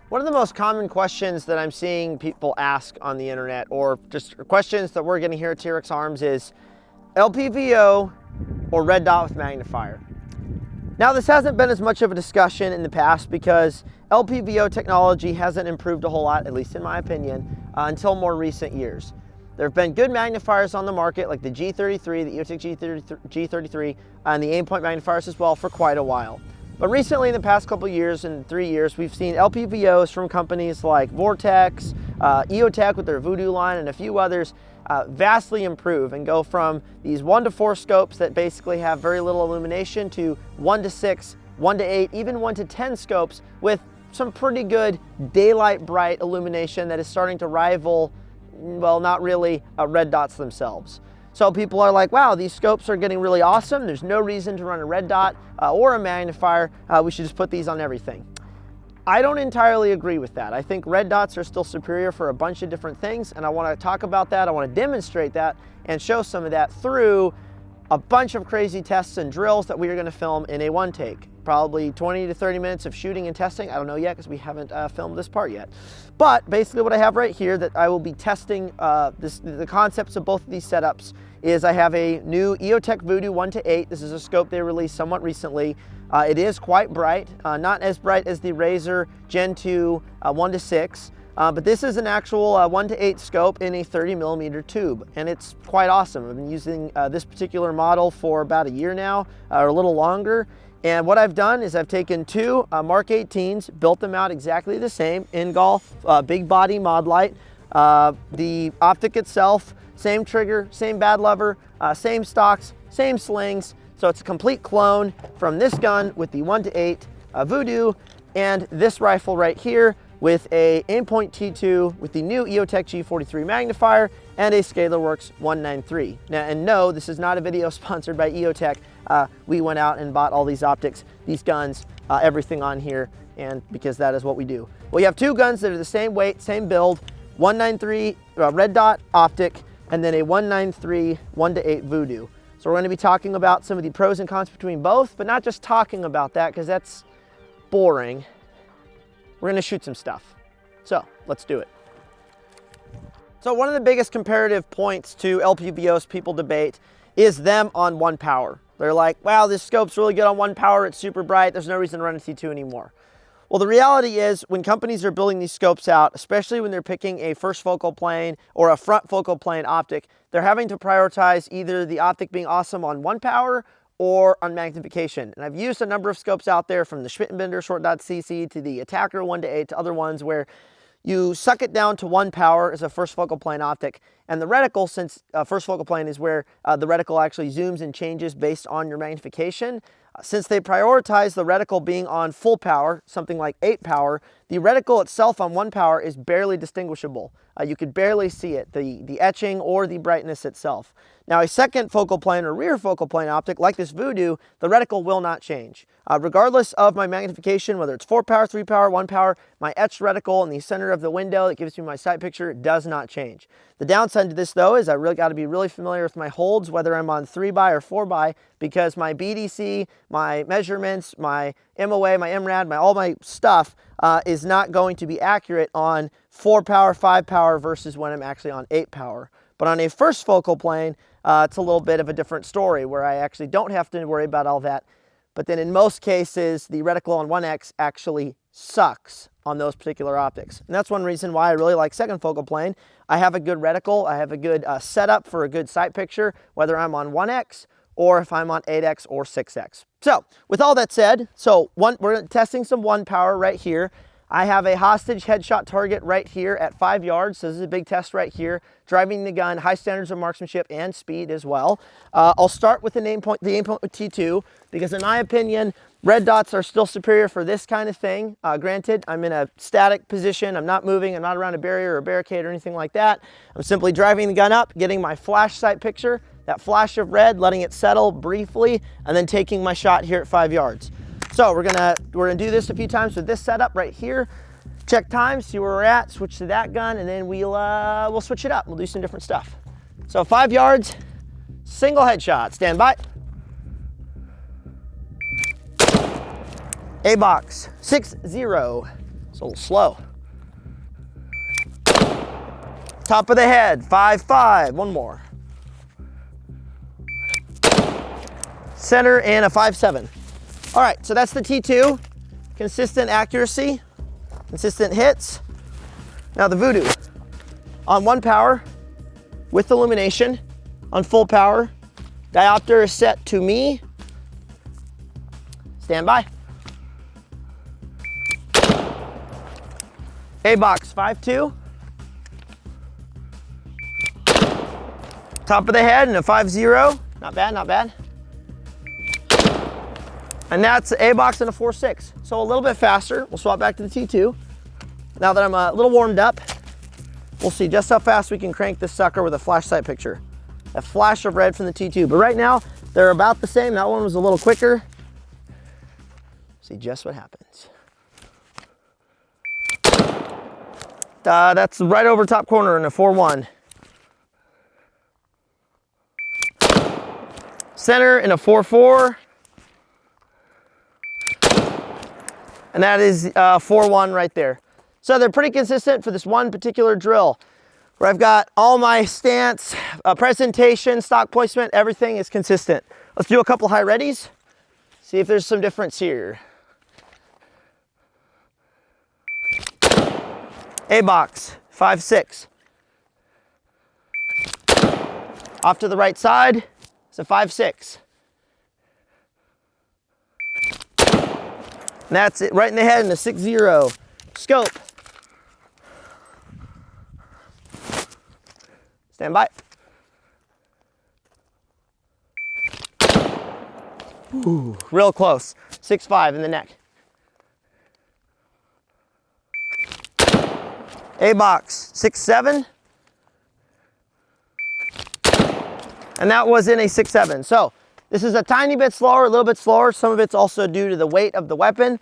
One of the most common questions that I'm seeing people ask on the internet, or just questions that we're getting here at T.REX Arms, is LPVO or red dot with magnifier. Now, this hasn't been as much of a discussion in the past because LPVO technology hasn't improved a whole lot, at least in my opinion, until more recent years. There have been good magnifiers on the market, like the G43, the EOTech G43, and the Aimpoint magnifiers as well for quite a while. But recently, in the past couple years, in 3 years, we've seen LPVOs from companies like Vortex, EOTech with their Vudu line, and a few others vastly improve and go from these 1 to 4 scopes that basically have very little illumination to 1 to 6, 1 to 8, even 1 to 10 scopes with some pretty good daylight bright illumination that is starting to rival, well, not really red dots themselves. So people are like, wow, these scopes are getting really awesome. There's no reason to run a red dot or a magnifier. We should just put these on everything. I don't entirely agree with that. I think red dots are still superior for a bunch of different things, and I want to talk about that. I want to demonstrate that and show some of that through a bunch of crazy tests and drills that we are going to film in a one take. Probably 20 to 30 minutes of shooting and testing. I don't know yet because we haven't filmed this part yet. But basically what I have right here that I will be testing the concepts of both of these setups is I have a new EOTech Vudu 1 to 8. This is a scope they released somewhat recently. It is quite bright, not as bright as the Razor Gen 2 1 to 6. But this is an actual 1 to 8 scope in a 30mm tube, and it's quite awesome. I've been using this particular model for about a year now, or a little longer. And what I've done is I've taken 2 Mark 18s, built them out exactly the same, in-golf, big body mod light. The optic itself, same trigger, same bad lever, same stocks, same slings. So it's a complete clone from this gun with the 1 to 8 Vudu, and this rifle right here with a Aimpoint T2 with the new EOTech G43 magnifier and a ScalarWorks 193. Now, and no, this is not a video sponsored by EOTech. We went out and bought all these optics, these guns, everything on here, and because that is what we do. Well, you have 2 guns that are the same weight, same build, 193 red dot optic, and then a 193 1 to 8 Vudu. So we're going to be talking about some of the pros and cons between both, but not just talking about that because that's boring. We're going to shoot some stuff. So let's do it. So one of the biggest comparative points to LPVOs people debate is them on 1 power. They're like, wow, this scope's really good on 1 power. It's super bright. There's no reason to run a T2 anymore. Well, the reality is when companies are building these scopes out, especially when they're picking a first focal plane or a front focal plane optic, they're having to prioritize either the optic being awesome on 1 power or on magnification. And I've used a number of scopes out there, from the Schmittenbender short dot CC to the Attacker 1 to 8 to other ones where you suck it down to 1 power as a first focal plane optic. And the reticle, since first focal plane is where the reticle actually zooms and changes based on your magnification, since they prioritize the reticle being on full power, something like 8 power, the reticle itself on 1 power is barely distinguishable. You could barely see it, the etching or the brightness itself. Now, a second focal plane or rear focal plane optic like this Vudu, the reticle will not change. Regardless of my magnification, whether it's 4 power, 3 power, 1 power, my etched reticle in the center of the window that gives me my sight picture does not change. The downside to this, though, is I really got to be really familiar with my holds, whether I'm on 3x or 4x, because my BDC, my measurements, my MOA, my MRAD, all my stuff is not going to be accurate on 4 power, 5 power versus when I'm actually on 8 power. But on a first focal plane, it's a little bit of a different story where I actually don't have to worry about all that. But then in most cases, the reticle on 1X actually sucks on those particular optics. And that's one reason why I really like second focal plane. I have a good reticle, I have a good setup for a good sight picture, whether I'm on 1X or if I'm on 8X or 6X. So with all that said, we're testing some 1 power right here. I have a hostage headshot target right here at 5 yards. So this is a big test right here. Driving the gun, high standards of marksmanship and speed as well. I'll start with the Aimpoint T2 because in my opinion, red dots are still superior for this kind of thing. Granted, I'm in a static position. I'm not moving. I'm not around a barrier or a barricade or anything like that. I'm simply driving the gun up, getting my flash sight picture, that flash of red, letting it settle briefly, and then taking my shot here at 5 yards. So we're gonna do this a few times with this setup right here. Check time, see where we're at, switch to that gun, and then we'll switch it up. We'll do some different stuff. So 5 yards, single headshot, stand by. A box, 6-0. It's a little slow. Top of the head, 5.5, one more. Center and a 5.7. All right, so that's the T2. Consistent accuracy, consistent hits. Now the Vudu. On 1 power, with illumination, on full power, diopter is set to me. Stand by. A-box 5.2. Top of the head and a 5.0. Not bad, not bad. And that's A-box and a 4.6. So a little bit faster. We'll swap back to the T2. Now that I'm a little warmed up, we'll see just how fast we can crank this sucker with a flash sight picture. A flash of red from the T2. But right now, they're about the same. That one was a little quicker. See just what happens. That's right over top corner in a 4.1. Center in a 4.4. And that is 4.1 right there. So they're pretty consistent for this one particular drill, where I've got all my stance, presentation, stock placement, everything is consistent. Let's do a couple high readies, see if there's some difference here. A-box, 5.6. Off to the right side, it's a 5.6. And that's it, right in the head in a 6.0. Scope. Stand by. Ooh, real close. 6.5 in the neck. A-box, 6.7. And that was in a 6.7. So this is a tiny bit slower, a little bit slower. Some of it's also due to the weight of the weapon.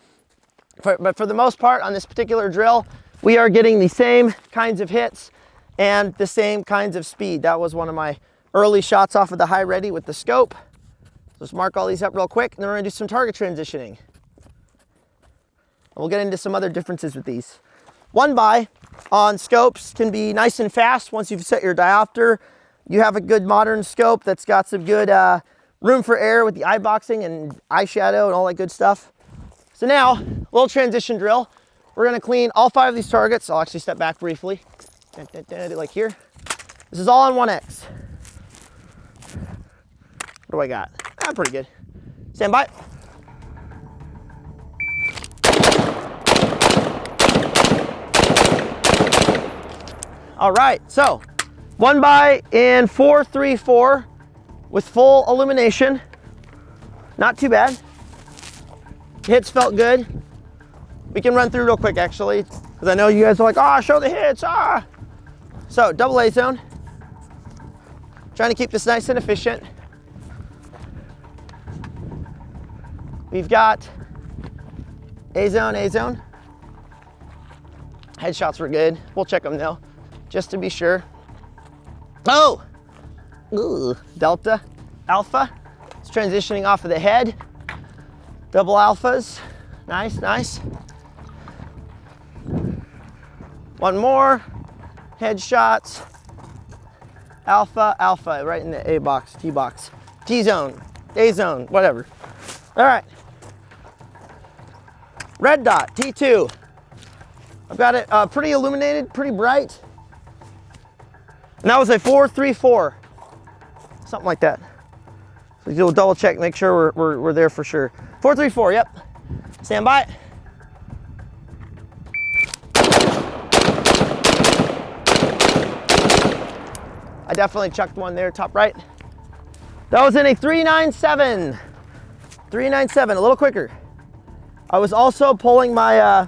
But for the most part on this particular drill, we are getting the same kinds of hits and the same kinds of speed. That was one of my early shots off of the high ready with the scope. Let's mark all these up real quick, and then we're gonna do some target transitioning. And we'll get into some other differences with these. 1x on scopes can be nice and fast once you've set your diopter. You have a good modern scope that's got some good room for error with the eye boxing and eyeshadow and all that good stuff. So now, a little transition drill. We're gonna clean all 5 of these targets. I'll actually step back briefly. Like here. This is all on 1X. What do I got? Pretty good. Stand by. All right, so 1x in 4.34 with full illumination. Not too bad. Hits felt good. We can run through real quick actually, because I know you guys are like, ah, show the hits, ah. So double A zone. Trying to keep this nice and efficient. We've got A zone, A zone. Headshots were good. We'll check them though, just to be sure. Oh, ooh, delta, alpha. It's transitioning off of the head. Double alphas, nice, nice. One more, headshots. Alpha, alpha, right in the A box, T box, T zone, A zone, whatever. All right. Red dot, T2. I've got it pretty illuminated, pretty bright. And that was a 4.34, something like that. So you'll double check, make sure we're there for sure. 4.34, yep. Stand by. I definitely chucked one there, top right. That was in a 3.97. 3.97, a little quicker. I was also pulling my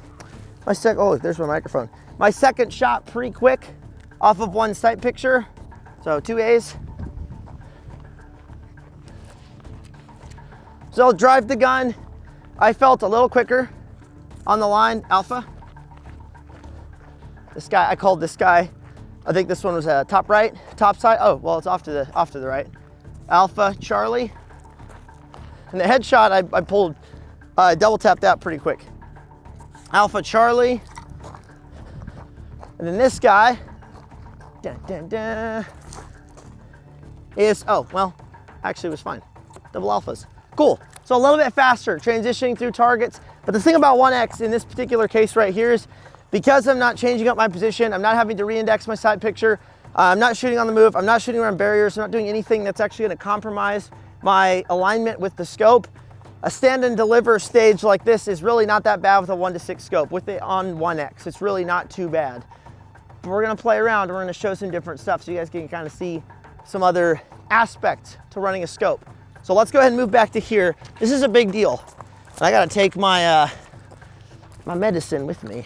oh, there's my microphone. My second shot pretty quick off of one sight picture. So 2 A's. So I'll drive the gun. I felt a little quicker on the line, alpha. This guy, I called this guy, I think this one was top right, top side. Oh, well, it's off to the right. Alpha, Charlie. And the headshot, I pulled, double tapped that pretty quick. Alpha Charlie. And then this guy is, oh, well, actually it was fine. Double alphas. Cool. So a little bit faster transitioning through targets. But the thing about 1X in this particular case right here is because I'm not changing up my position, I'm not having to re-index my side picture, I'm not shooting on the move, I'm not shooting around barriers, I'm not doing anything that's actually going to compromise my alignment with the scope. A stand and deliver stage like this is really not that bad with a 1:6 scope. With it on 1X, it's really not too bad. But we're gonna play around, we're gonna show some different stuff so you guys can kind of see some other aspects to running a scope. So let's go ahead and move back to here. This is a big deal. And I gotta take my, my medicine with me.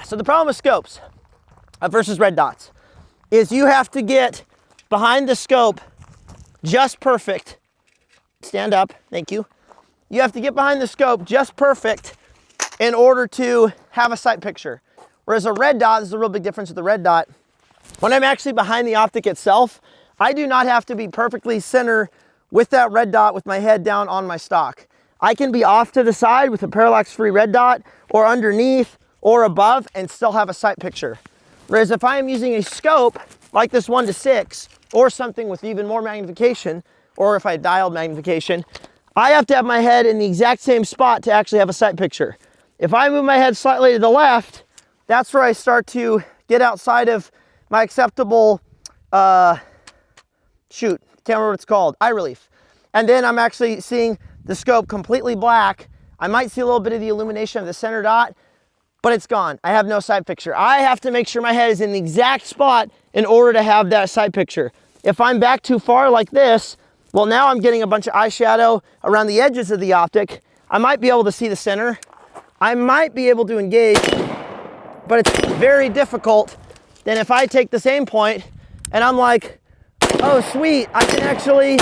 So the problem with scopes versus red dots is you have to get behind the scope just perfect. Stand up, thank you. You have to get behind the scope just perfect in order to have a sight picture. Whereas a red dot, this is a real big difference with the red dot. When I'm actually behind the optic itself, I do not have to be perfectly center with that red dot with my head down on my stock. I can be off to the side with a parallax-free red dot or underneath or above and still have a sight picture. Whereas if I am using a scope like this 1:6 or something with even more magnification, or if I dialed magnification, I have to have my head in the exact same spot to actually have a sight picture. If I move my head slightly to the left, that's where I start to get outside of my acceptable, shoot, can't remember what it's called, eye relief. And then I'm actually seeing the scope completely black. I might see a little bit of the illumination of the center dot, but it's gone. I have no sight picture. I have to make sure my head is in the exact spot in order to have that sight picture. If I'm back too far like this, well, now I'm getting a bunch of eyeshadow around the edges of the optic. I might be able to see the center. I might be able to engage, but it's very difficult than if I take the same point and I'm like, oh, sweet, I can actually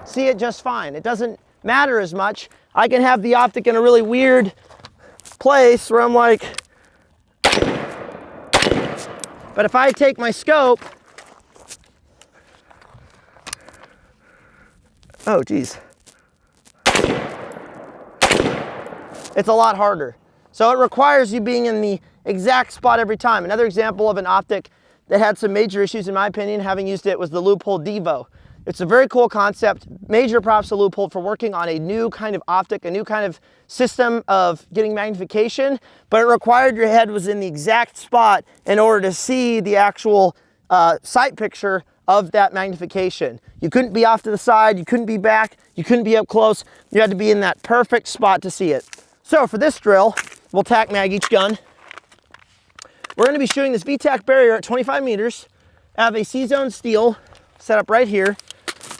see it just fine. It doesn't matter as much. I can have the optic in a really weird place where I'm like, but if I take my scope, oh geez, it's a lot harder. So it requires you being in the exact spot every time. Another example of an optic that had some major issues in my opinion, having used it, was the Loophole Devo. It's a very cool concept. Major props to Loophole for working on a new kind of optic, a new kind of system of getting magnification, but it required your head was in the exact spot in order to see the actual sight picture of that magnification. You couldn't be off to the side, you couldn't be back, you couldn't be up close. You had to be in that perfect spot to see it. So for this drill, we'll tack mag each gun. We're going to be shooting this VTAC barrier at 25 meters. I have a C-zone steel set up right here.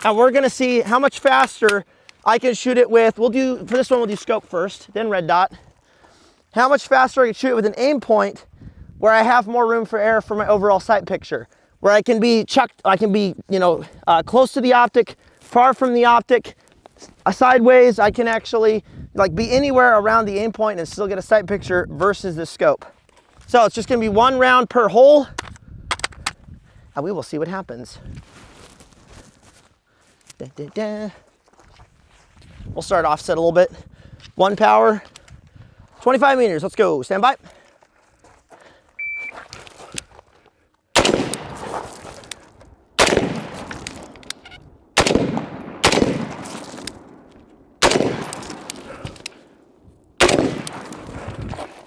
And we're going to see how much faster I can shoot it with. We'll do, for this one, we'll do scope first, then red dot. How much faster I can shoot it with an aim point where I have more room for error for my overall sight picture. Where I can be chucked, I can be, close to the optic, far from the optic, sideways. I can actually be anywhere around the aim point and still get a sight picture versus the scope. So it's just going to be one round per hole, and we will see what happens. We'll start offset a little bit. 1 power, 25 meters. Let's go. Stand by.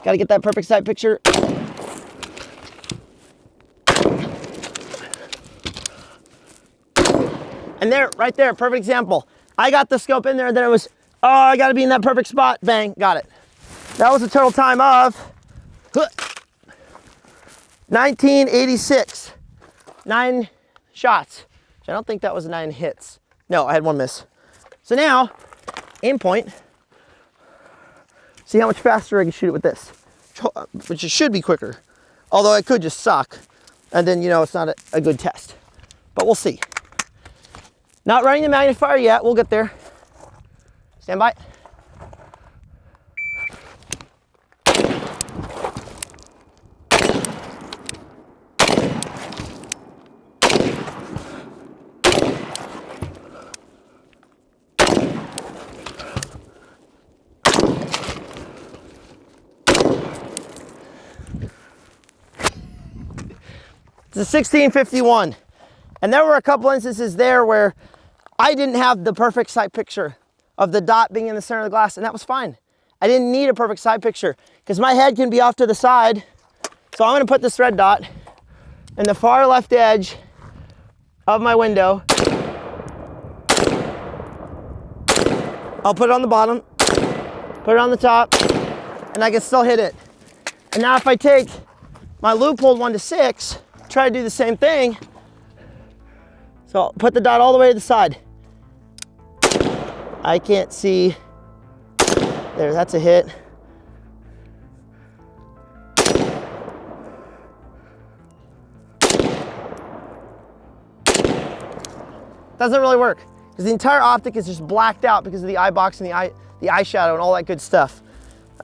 Got to get that perfect sight picture. And there, right there, perfect example. I got the scope in there, and then it was, oh, I got to be in that perfect spot. Bang, got it. That was a total time of 1986. 9 shots. I don't think that was 9 hits. No, I had 1 miss. So now, aim point. See how much faster I can shoot it with this, which it should be quicker. Although it could just suck, and then, it's not a good test. But we'll see. Not running the magnifier yet, we'll get there. Stand by. It's a 1651. And there were a couple instances there where I didn't have the perfect sight picture of the dot being in the center of the glass, and that was fine. I didn't need a perfect sight picture because my head can be off to the side. So I'm gonna put this red dot in the far left edge of my window. I'll put it on the bottom, put it on the top, and I can still hit it. And now if I take my loophole 1 to 6, try to do the same thing. So I'll put the dot all the way to the side. I can't see. There, that's a hit. Doesn't really work because the entire optic is just blacked out because of the eye box and the eye shadow and all that good stuff.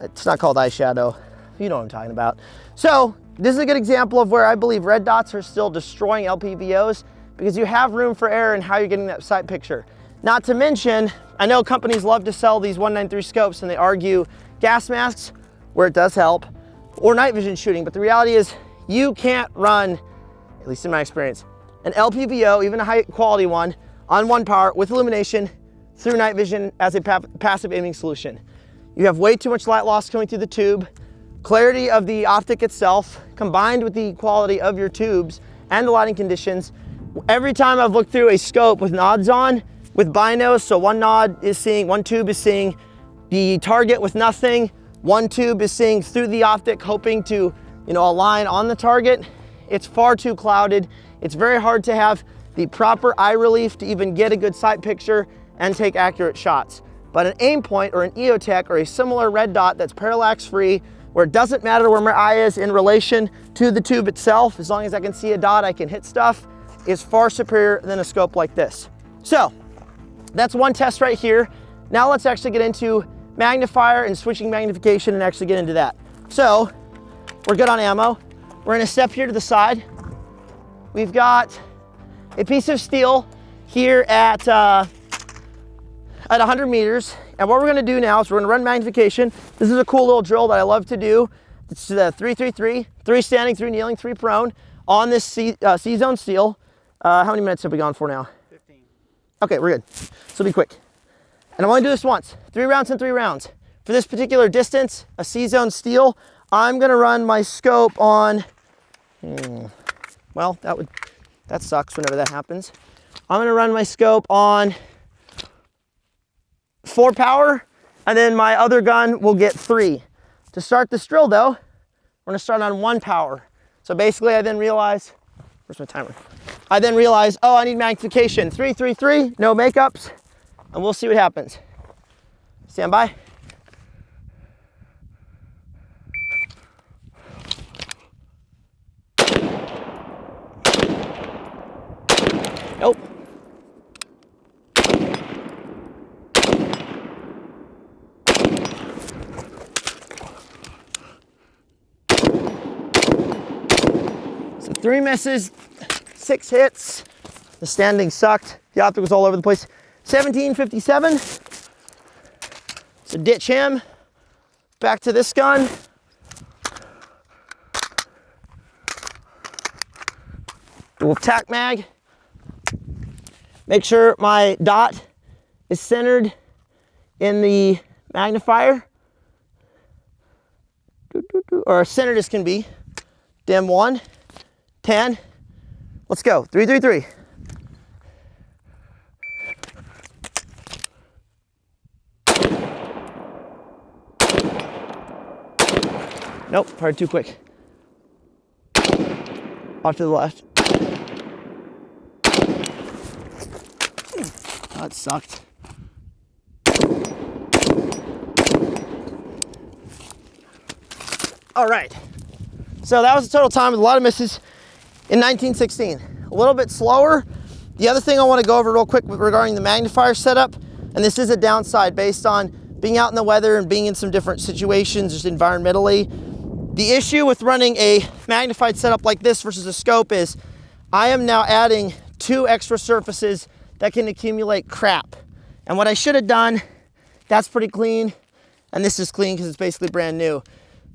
It's not called eyeshadow. You know what I'm talking about. So this is a good example of where I believe red dots are still destroying LPVOs because you have room for error in how you're getting that sight picture. Not to mention, I know companies love to sell these 193 scopes and they argue gas masks, where it does help, or night vision shooting, but the reality is you can't run, at least in my experience, an LPVO, even a high quality one, on 1 power with illumination through night vision as a passive aiming solution. You have way too much light loss coming through the tube. Clarity of the optic itself, combined with the quality of your tubes and the lighting conditions. Every time I've looked through a scope with nods on, with binos, so one tube is seeing the target with nothing, one tube is seeing through the optic, hoping to, align on the target. It's far too clouded. It's very hard to have the proper eye relief to even get a good sight picture and take accurate shots. But an Aimpoint or an EOTech or a similar red dot that's parallax free, where it doesn't matter where my eye is in relation to the tube itself, as long as I can see a dot, I can hit stuff, is far superior than a scope like this. So that's one test right here. Now let's actually get into magnifier and switching magnification and actually get into that. So we're good on ammo. We're gonna step here to the side. We've got a piece of steel here at 100 meters. And what we're gonna do now is we're gonna run magnification. This is a cool little drill that I love to do. It's the 3-3-3, 3 standing, 3 kneeling, 3 prone on this C-zone steel. How many minutes have we gone for now? 15. Okay, we're good. So be quick. And I'm only do this once, 3 rounds and 3 rounds. For this particular distance, a C-zone steel, I'm gonna run my scope on, well, that sucks whenever that happens. I'm gonna run my scope on 4 power, and then my other gun will get 3. To start this drill though, we're gonna start on 1 power. So basically I then realize, where's my timer? I then realize, oh, I need magnification. 3-3-3, no makeups, and we'll see what happens. Stand by. Nope. So 3 misses, 6 hits. The standing sucked. The optic was all over the place. 1757. So ditch him. Back to this gun. Dual tack mag. Make sure my dot is centered in the magnifier, or centered as can be. Dim 1, 10. Let's go. 3-3-3. Nope, probably too quick. Off to the left. That sucked. All right. So that was the total time with a lot of misses in 1916. A little bit slower. The other thing I want to go over real quick regarding the magnifier setup, and this is a downside based on being out in the weather and being in some different situations just environmentally. The issue with running a magnified setup like this versus a scope is I am now adding 2 extra surfaces that can accumulate crap. And what I should have done, that's pretty clean, and this is clean because it's basically brand new.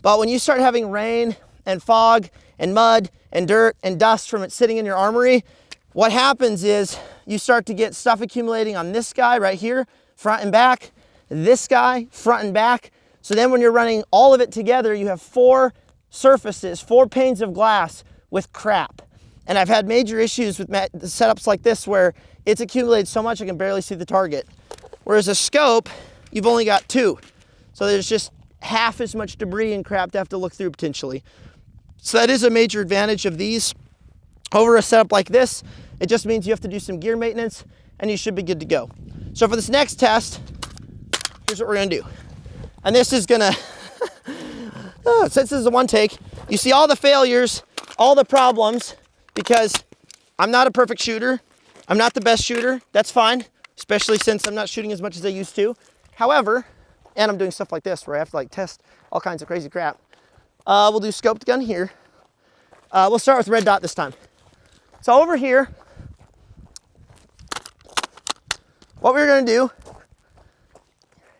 But when you start having rain and fog and mud and dirt and dust from it sitting in your armory, what happens is you start to get stuff accumulating on this guy right here, front and back, this guy, front and back. So then when you're running all of it together, you have 4 surfaces, 4 panes of glass with crap. And I've had major issues with setups like this where it's accumulated so much I can barely see the target. Whereas a scope, you've only got 2. So there's just half as much debris and crap to have to look through potentially. So that is a major advantage of these over a setup like this. It just means you have to do some gear maintenance and you should be good to go. So for this next test, here's what we're gonna do. And this is gonna, since this is a one take, you see all the failures, all the problems, because I'm not a perfect shooter. I'm not the best shooter. That's fine, especially since I'm not shooting as much as I used to. However, and I'm doing stuff like this where I have to like test all kinds of crazy crap. We'll do scoped gun here. We'll start with red dot this time. So over here, what we're gonna do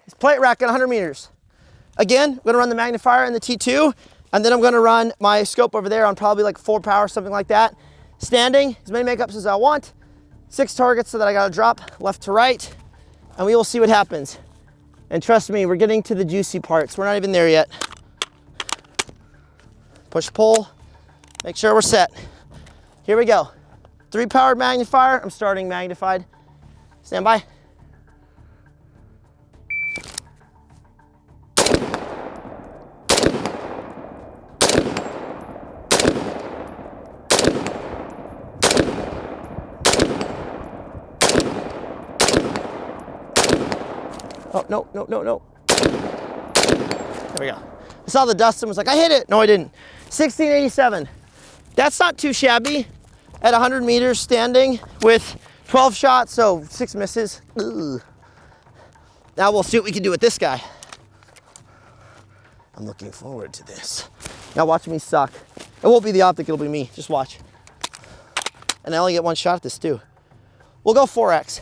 is plate rack at 100 meters. Again, I'm gonna run the magnifier and the T2, and then I'm gonna run my scope over there on probably like 4 power, something like that. Standing, as many makeups as I want. 6 targets so that I gotta drop left to right, and we will see what happens. And trust me, we're getting to the juicy parts. We're not even there yet. Push, pull, make sure we're set. Here we go. 3 powered magnifier, I'm starting magnified. Stand by. Oh, no, no, no, no. There we go. I saw the dust and was like, I hit it. No, I didn't. 1687. That's not too shabby at 100 meters standing with 12 shots, so 6 misses. Ugh. Now we'll see what we can do with this guy. I'm looking forward to this. Now watch me suck. It won't be the optic, it'll be me. Just watch. And I only get 1 shot at this too. We'll go 4X.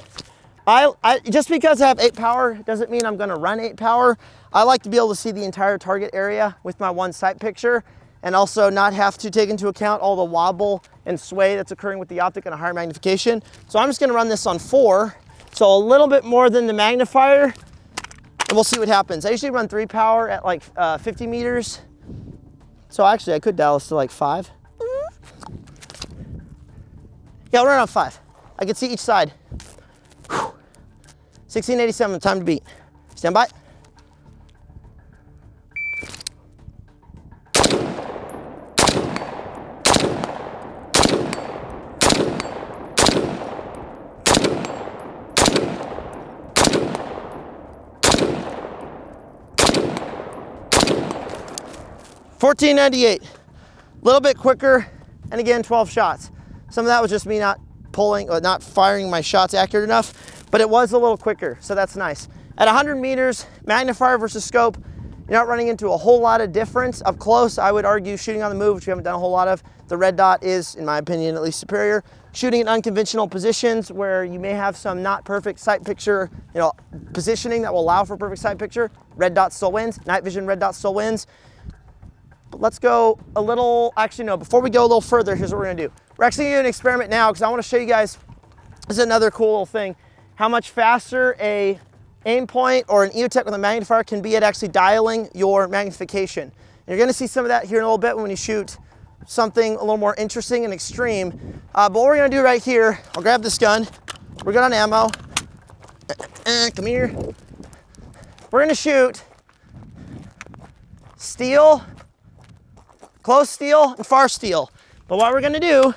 Just because I have 8 power doesn't mean I'm gonna run 8 power. I like to be able to see the entire target area with my 1 sight picture and also not have to take into account all the wobble and sway that's occurring with the optic and a higher magnification. So I'm just gonna run this on 4. So a little bit more than the magnifier, and we'll see what happens. I usually run 3 power at like 50 meters. So actually I could dial this to like 5. Yeah, I'll run on 5. I can see each side. 1687, time to beat. Stand by. $14.98, a little bit quicker, and again, 12 shots. Some of that was just me not pulling, or not firing my shots accurate enough, but it was a little quicker, so that's nice. At 100 meters, magnifier versus scope, you're not running into a whole lot of difference. Up close, I would argue shooting on the move, which we haven't done a whole lot of, the red dot is, in my opinion, at least superior. Shooting in unconventional positions where you may have some not perfect sight picture, positioning that will allow for perfect sight picture, red dot still wins. Night vision, red dot still wins. But let's go a little, actually no, before we go a little further, here's what we're gonna do. We're actually gonna do an experiment now because I wanna show you guys, this is another cool little thing, how much faster a Aimpoint or an EOTech with a magnifier can be at actually dialing your magnification. And you're gonna see some of that here in a little bit when you shoot something a little more interesting and extreme. But what we're gonna do right here, I'll grab this gun, we're good on ammo. Come here. We're gonna shoot steel, close steel, and far steel. But what we're gonna do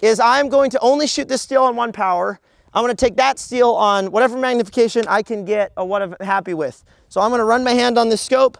is I'm going to only shoot this steel on 1 power. I'm gonna take that steel on whatever magnification I can get or what I'm happy with. So I'm gonna run my hand on this scope,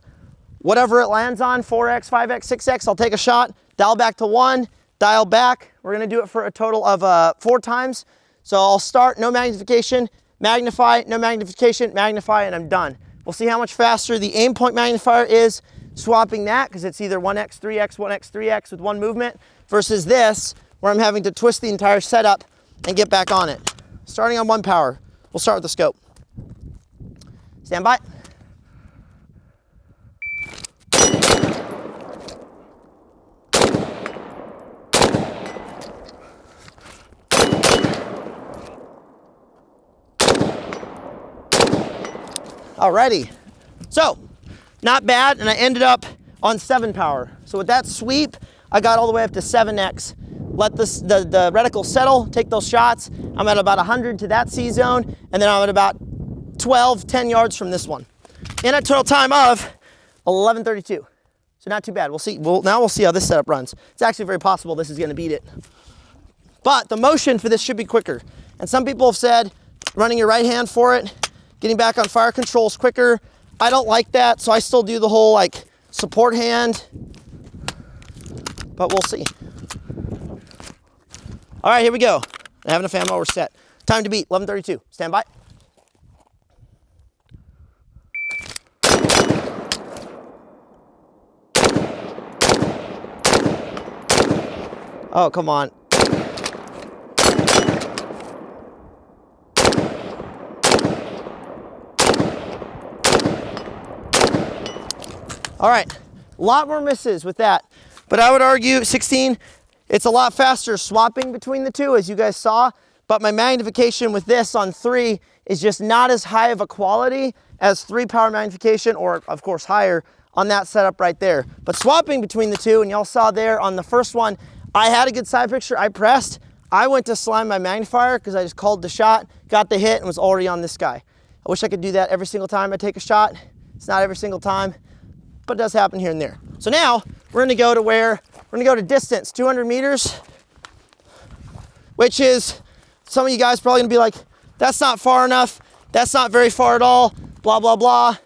whatever it lands on, 4X, 5X, 6X, I'll take a shot, dial back to 1, dial back. We're gonna do it for a total of 4 times. So I'll start, no magnification, magnify, no magnification, magnify, and I'm done. We'll see how much faster the Aimpoint magnifier is swapping that, because it's either 1X, 3X, 1X, 3X with 1 movement, versus this, where I'm having to twist the entire setup and get back on it. Starting on 1 power, we'll start with the scope. Stand by. Alrighty. So, not bad, and I ended up on 7 power. So with that sweep, I got all the way up to 7X. Let the reticle settle, take those shots. I'm at about 100 to that C zone, and then I'm at about 10 yards from this one. In a total time of 11:32. So not too bad. We'll see. Now we'll see how this setup runs. It's actually very possible this is going to beat it. But the motion for this should be quicker. And some people have said running your right hand for it, getting back on fire control is quicker. I don't like that, so I still do the whole like support hand. But we'll see. All right, here we go. I have enough ammo, we're set. Time to beat, 11:32. Stand by. Oh, come on. All right, a lot more misses with that. But I would argue 16, it's a lot faster swapping between the two, as you guys saw. But my magnification with this on 3 is just not as high of a quality as 3 power magnification, or of course higher, on that setup right there. But swapping between the two, and y'all saw there on the first one, I had a good side picture, I pressed. I went to slime my magnifier because I just called the shot, got the hit, and was already on this guy. I wish I could do that every single time I take a shot. It's not every single time, but it does happen here and there. So now we're gonna go to where, we're gonna go to distance, 200 meters, which is, some of you guys probably gonna be like, that's not far enough, that's not very far at all, blah, blah, blah.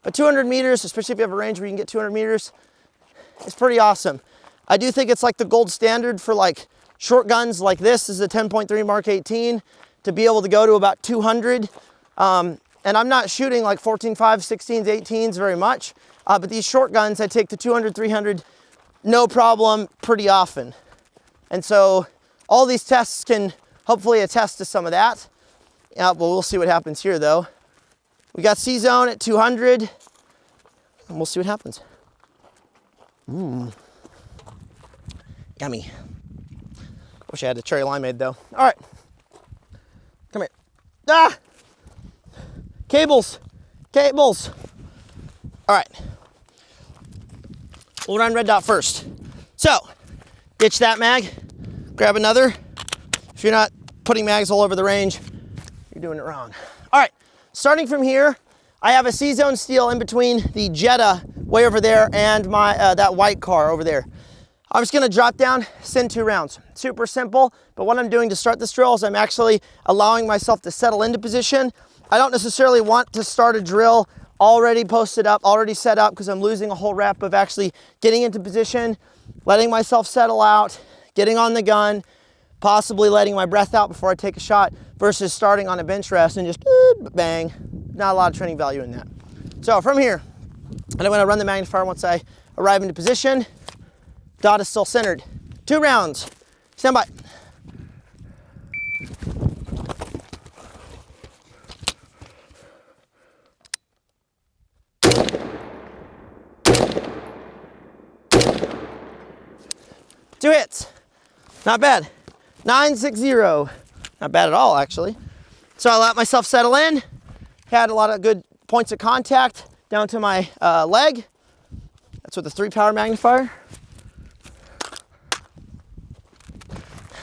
But 200 meters, especially if you have a range where you can get 200 meters, it's pretty awesome. I do think it's like the gold standard for like short guns like this is the 10.3 Mark 18 to be able to go to about 200. And I'm not shooting like 14.5, 16s, 18s very much. But these short guns, I take to 200, 300, no problem, pretty often. And so all these tests can hopefully attest to some of that. Well, we'll see what happens here though. We got C zone at 200, and we'll see what happens. Yummy. Wish I had a cherry limeade though. All right, come here. Ah! Cables, cables. All right, we'll run red dot first. So, ditch that mag, grab another. If you're not putting mags all over the range, you're doing it wrong. All right, starting from here, I have a C-zone steel in between the Jetta way over there and my that white car over there. I'm just gonna drop down, send 2 rounds. Super simple, but what I'm doing to start this drill is I'm actually allowing myself to settle into position. I don't necessarily want to start a drill already posted up, already set up, because I'm losing a whole rep of actually getting into position, letting myself settle out, getting on the gun, possibly letting my breath out before I take a shot, versus starting on a bench rest and just bang. Not a lot of training value in that. So from here, and I'm gonna run the magnifier once I arrive into position. Dot is still centered. 2 rounds. Stand by. Two hits. Not bad. 960. Not bad at all, actually. So I let myself settle in. Had a lot of good points of contact down to my leg. That's with the 3 power magnifier.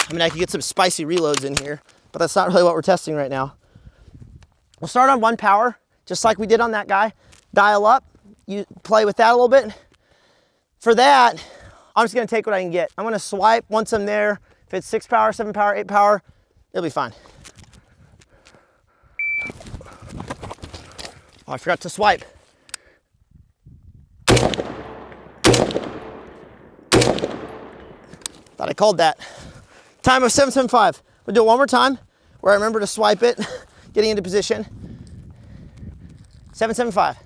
I mean, I could get some spicy reloads in here, but that's not really what we're testing right now. We'll start on 1 power, just like we did on that guy. Dial up, you play with that a little bit. For that, I'm just gonna take what I can get. I'm gonna swipe once I'm there. If it's 6 power, 7 power, 8 power, it'll be fine. Oh, I forgot to swipe. Thought I called that. Time of 775. We'll do it one more time where I remember to swipe it, getting into position. 775.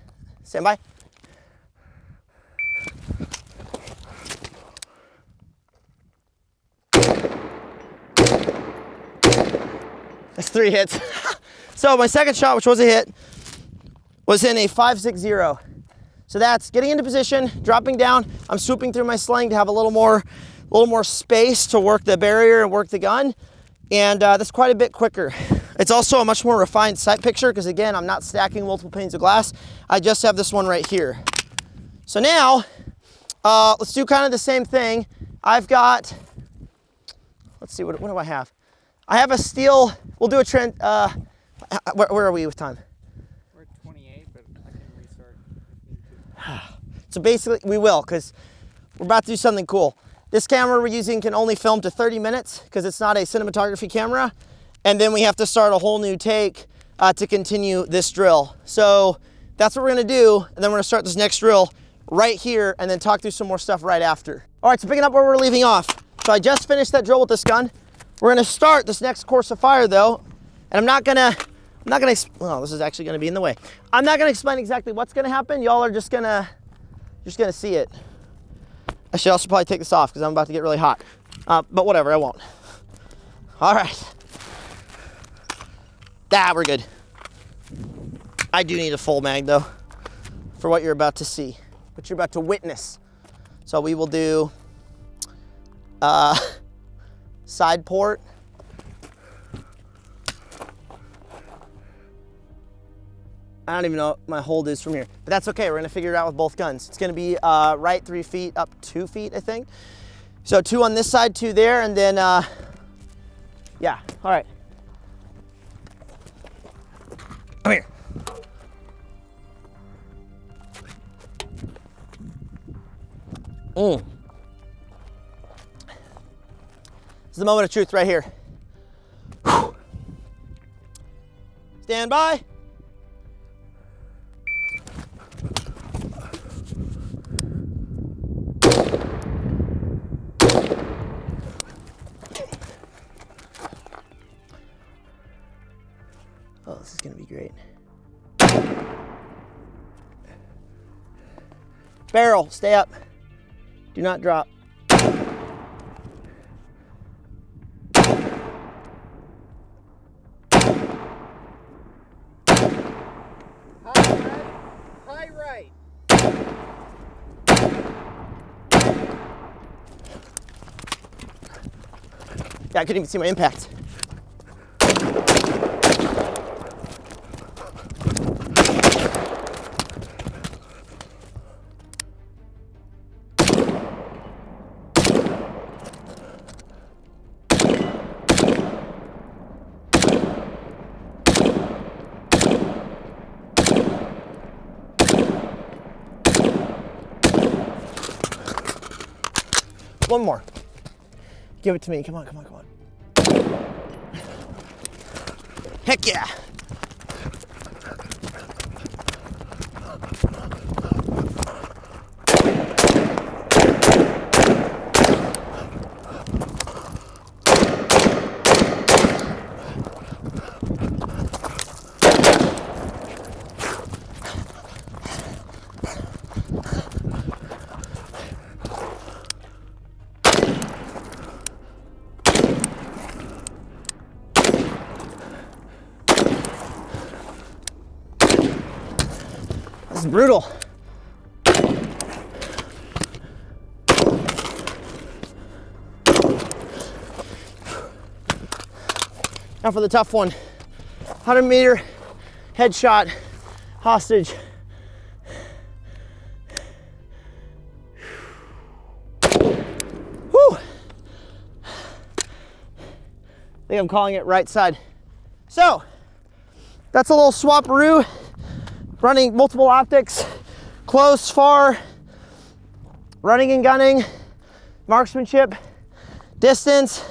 Stand by. That's 3 hits. So my second shot, which was a hit, was in a 5.60. So that's getting into position, dropping down. I'm swooping through my sling to have a little more space to work the barrier and work the gun. And that's quite a bit quicker. It's also a much more refined sight picture because again, I'm not stacking multiple panes of glass. I just have this one right here. So now, let's do kind of the same thing. I've got, let's see, what do I have? I have a steel, we'll do a trend, where are we with time? We're at 28, but I can restart if need to. So basically, we will, because we're about to do something cool. This camera we're using can only film to 30 minutes because it's not a cinematography camera. And then we have to start a whole new take to continue this drill. So that's what we're gonna do. And then we're gonna start this next drill right here and then talk through some more stuff right after. All right, so picking up where we're leaving off. So I just finished that drill with this gun. We're gonna start this next course of fire though. And I'm not gonna, well, this is actually gonna be in the way. I'm not gonna explain exactly what's gonna happen. Y'all are just gonna see it. I should also probably take this off because I'm about to get really hot. But whatever, I won't. All right. We're good. I do need a full mag though for what you're about to see, what you're about to witness. So we will do side port. I don't even know what my hold is from here, but that's okay. We're gonna figure it out with both guns. It's gonna be right 3 feet, up 2 feet, I think. So 2 on this side, 2 there, and then, yeah, all right. Come here. This is the moment of truth right here. Whew. Stand by. Oh, this is gonna be great. Barrel, stay up. Do not drop. High right. Yeah, I couldn't even see my impact. One more. Give it to me. Come on, come on, come on. Heck yeah. This is brutal. Now for the tough one. 100-meter headshot hostage. Whew. I think I'm calling it right side. So that's a little swap-a-roo. Running multiple optics, close, far, running and gunning, marksmanship, distance,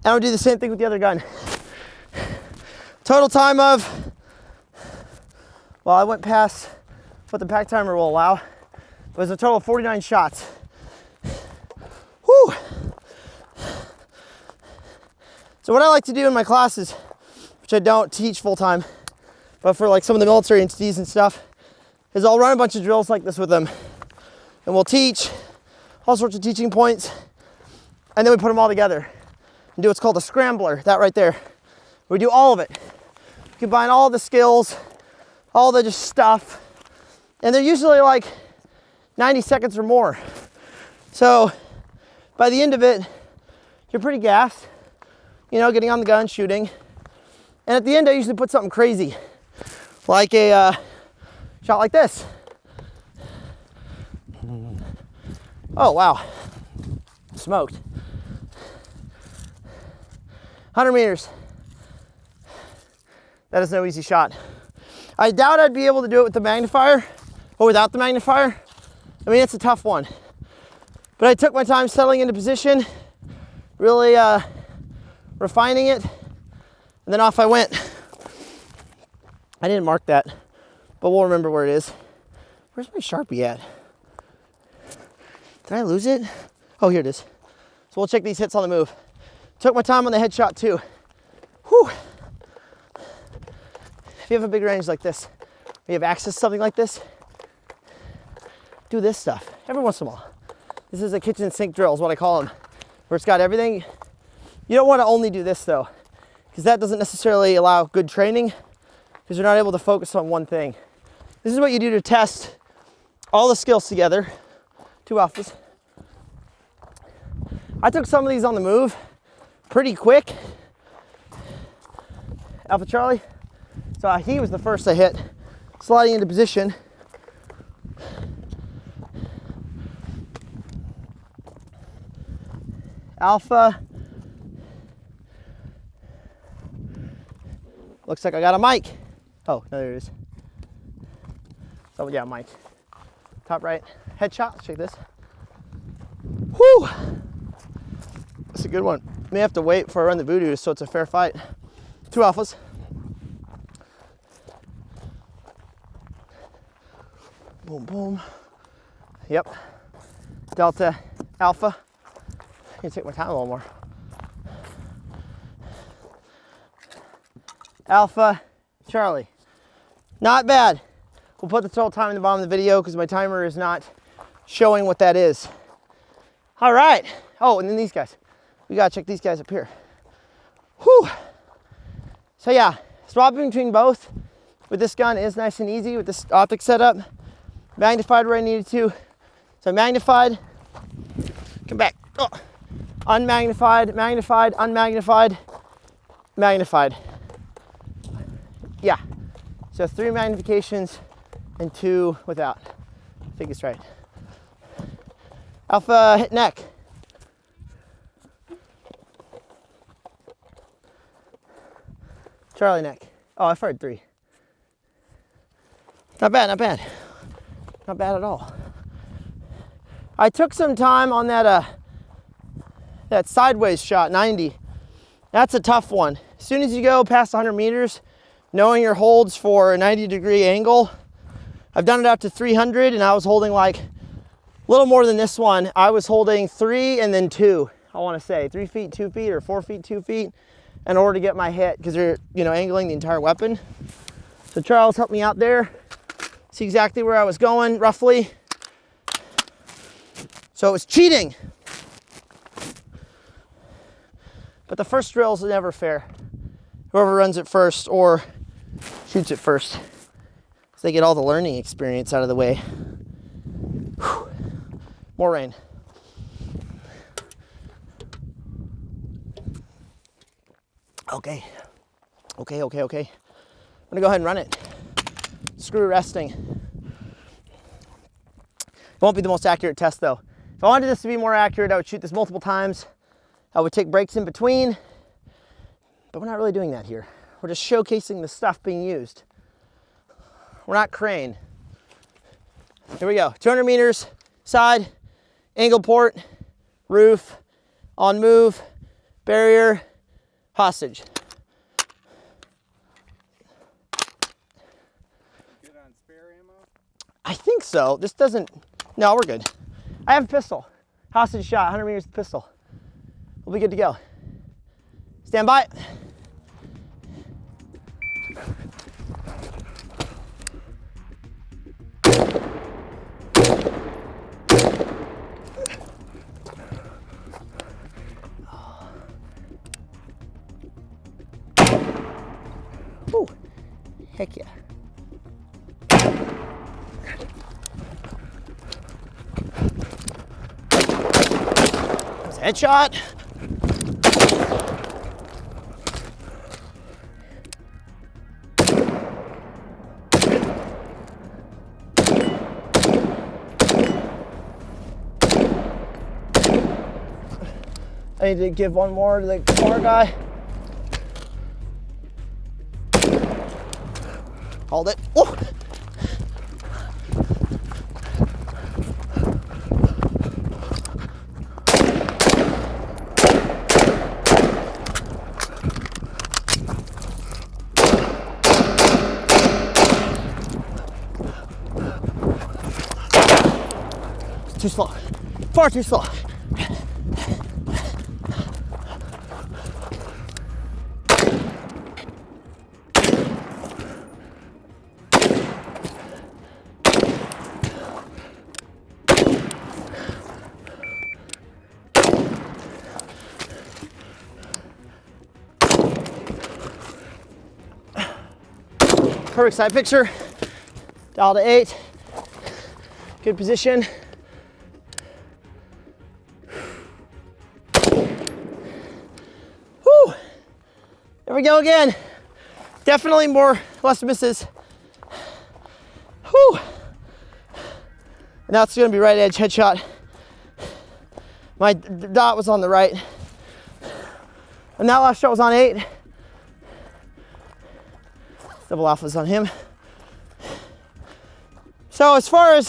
and we'll do the same thing with the other gun. Total time of, well, I went past what the pack timer will allow. It was a total of 49 shots. Whew. So what I like to do in my classes, which I don't teach full time, but for like some of the military entities and stuff, is I'll run a bunch of drills like this with them. And we'll teach all sorts of teaching points, and then we put them all together and do what's called a scrambler, that right there. We do all of it. We combine all the skills, all the just stuff, and they're usually like 90 seconds or more. So by the end of it, you're pretty gassed, you know, getting on the gun, shooting. And at the end, I usually put something crazy, like a shot like this. Oh, wow. Smoked. 100 meters. That is no easy shot. I doubt I'd be able to do it with the magnifier or without the magnifier. I mean, it's a tough one. But I took my time settling into position, really refining it, and then off I went. I didn't mark that, but we'll remember where it is. Where's my Sharpie at? Did I lose it? Oh, here it is. So we'll check these hits on the move. Took my time on the headshot too. Whew. If you have a big range like this, or you have access to something like this, do this stuff every once in a while. This is a kitchen sink drill is what I call them, where it's got everything. You don't want to only do this though, because that doesn't necessarily allow good training, because you're not able to focus on one thing. This is what you do to test all the skills together. 2 alphas. I took some of these on the move pretty quick. Alpha Charlie. So he was the first I hit, sliding into position. Alpha. Looks like I got a mic. Oh, no, there it is. So yeah, mic. Top right. Headshot. Let's check this. Whew. That's a good one. May have to wait before I run the Vudu so it's a fair fight. 2 alphas. Boom, boom. Yep. Delta Alpha. I'm gonna take my time a little more. Alpha Charlie. Not bad. We'll put the total time in the bottom of the video because my timer is not showing what that is. All right. Oh, and then these guys. We gotta check these guys up here. Whew. So yeah, swapping between both with this gun is nice and easy with this optic setup. Magnified where I needed to. So magnified, come back. Oh. Unmagnified, magnified, unmagnified, magnified. Yeah. So 3 magnifications and 2 without. I think it's right. Alpha hit neck. Charlie neck. Oh, I fired 3. Not bad, not bad. Not bad at all. I took some time on that that sideways shot, 90. That's a tough one. As soon as you go past 100 meters, knowing your holds for a 90-degree angle, I've done it up to 300 and I was holding like a little more than this one. I was holding 3 and then 2, I want to say 3 feet, 2 feet, or 4 feet, 2 feet in order to get my hit, because you're, you know, angling the entire weapon. So Charles helped me out there. See exactly where I was going, roughly. So it was cheating. But the first drill is never fair. Whoever runs it first or shoots it first, so they get all the learning experience out of the way. Whew. More rain. Okay. Okay. I'm gonna go ahead and run it. Screw resting. It won't be the most accurate test though. If I wanted this to be more accurate, I would shoot this multiple times. I would take breaks in between, but we're not really doing that here. We're just showcasing the stuff being used. We're not Crane. Here we go. 200 meters, side, angle port, roof, on move, barrier, hostage. Good on spare ammo? I think so. This doesn't, no, we're good. I have a pistol. Hostage shot, 100 meters pistol. We'll be good to go. Stand by. Ooh, heck yeah. Headshot. I need to give one more to the car guy. Hold it. Oh. Too slow, far too slow. Perfect side picture, dial to 8, good position. Whew. There we go again. Definitely less misses. Whew. And that's gonna be right edge headshot. My dot was on the right. And that last shot was on 8. Double alphas on him. So as far as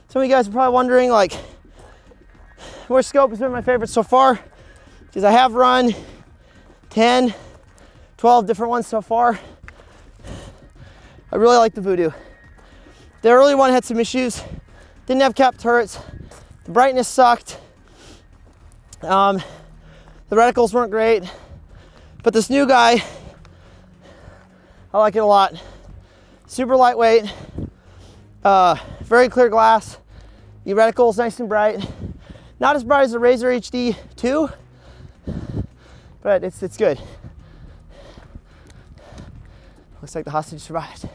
some of you guys are probably wondering, like, where scope has been my favorite so far, because I have run 10, 12 different ones so far. I really like the Vudu. The early one had some issues. Didn't have cap turrets. The brightness sucked. The reticles weren't great. But this new guy, I like it a lot. Super lightweight, very clear glass. The reticle's nice and bright. Not as bright as the Razor HD 2, but it's good. Looks like the hostage survived.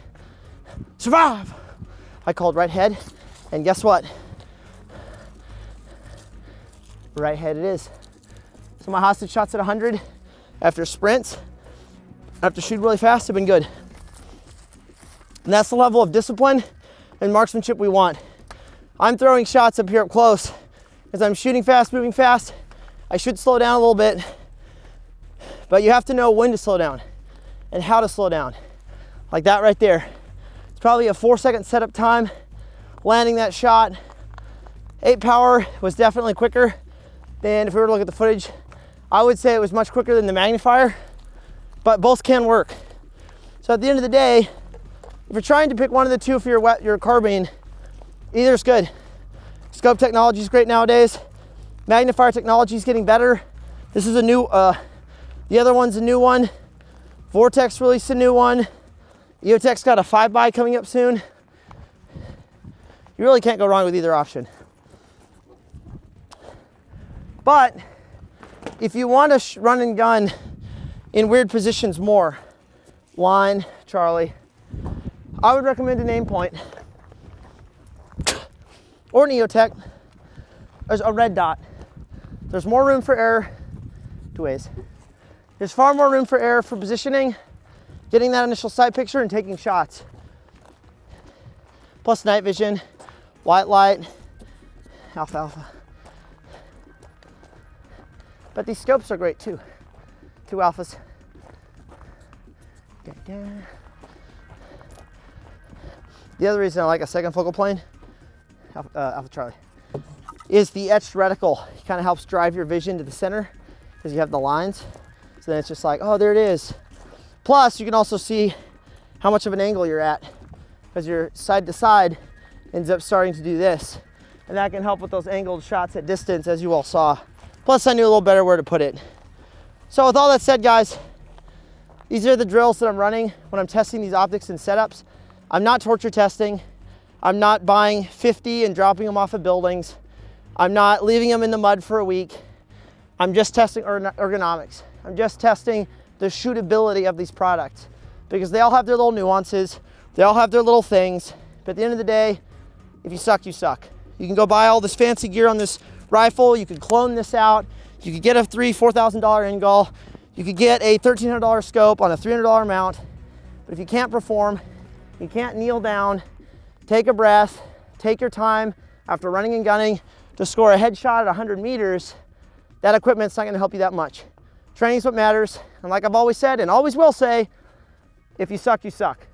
Survive! I called right head, and guess what? Right head it is. So my hostage shots at 100 after sprints, after shooting really fast, have been good. And that's the level of discipline and marksmanship we want. I'm throwing shots up here up close because I'm shooting fast, moving fast. I should slow down a little bit, but you have to know when to slow down and how to slow down. Like that right there. It's probably a 4-second setup time, landing that shot. 8 power was definitely quicker than, if we were to look at the footage, I would say it was much quicker than the Magnifier, but both can work. So at the end of the day, if you're trying to pick one of the two for your carbine, either is good. Scope technology is great nowadays. Magnifier technology is getting better. This is a new, the other one's a new one. Vortex released a new one. EOTech's got a 5x coming up soon. You really can't go wrong with either option. But if you want to run and gun in weird positions more, line, Charlie, I would recommend an Aimpoint or an EOTech. There's a red dot. There's more room for error 2 ways. There's far more room for error for positioning, getting that initial sight picture, and taking shots. Plus night vision, white light, alpha. But these scopes are great too. 2 alphas. The other reason I like a second focal plane, Alpha Charlie, is the etched reticle. It kind of helps drive your vision to the center because you have the lines. So then it's just like, oh, there it is. Plus, you can also see how much of an angle you're at because your side to side ends up starting to do this. And that can help with those angled shots at distance, as you all saw. Plus, I knew a little better where to put it. So with all that said, guys, these are the drills that I'm running when I'm testing these optics and setups. I'm not torture testing. I'm not buying 50 and dropping them off of buildings. I'm not leaving them in the mud for a week. I'm just testing ergonomics. I'm just testing the shootability of these products because they all have their little nuances. They all have their little things. But at the end of the day, if you suck, you suck. You can go buy all this fancy gear on this rifle. You could clone this out. You could get a $3,000-$4,000 end goal. You could get a $1,300 scope on a $300 mount. But if you can't perform, you can't kneel down, take a breath, take your time after running and gunning to score a headshot at 100 meters, that equipment's not gonna help you that much. Training's what matters. And like I've always said and always will say, if you suck, you suck.